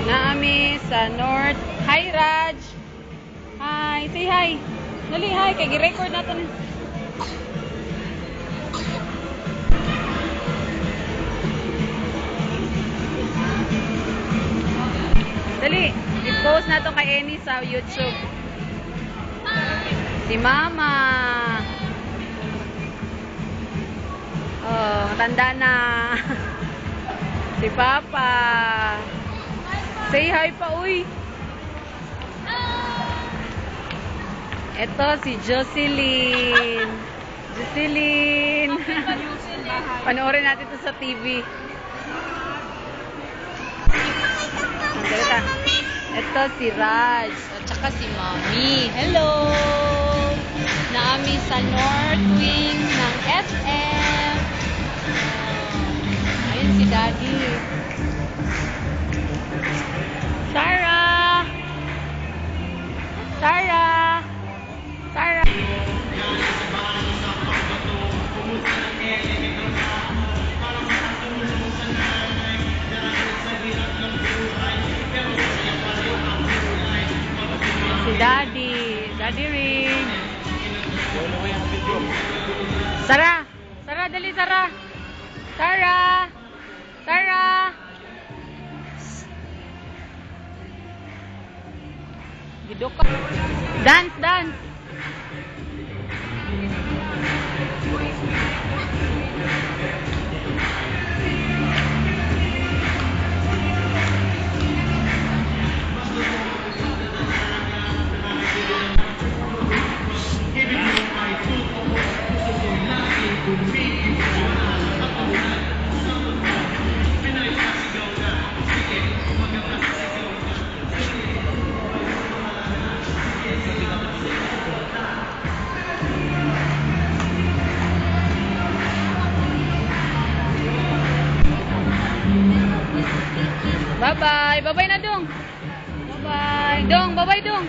Naami sa North. Hi, Raj. Hi. Say hi. Dali, hi. Kaya gi-record natin. Dali. I-post na to kay Eni sa YouTube. Si Mama. Oh, matanda na. Si Papa. Say hi pa, uy. Ito si Jocelyn. Jocelyn. Panoorin natin ito sa TV. Ito si Raj. At saka si Mommy. Hello! Naami sa North Wing ng SM. Ayun si Daddy. Sarah! Sarah! Sarah! Si Daddy. Daddy ring. Sarah! Sarah, dali Sarah! Sarah! Sarah! Gidok ka. Dance, dance! Bye-bye. Bye-bye na, Dong. Bye-bye. Dong, bye-bye, Dong.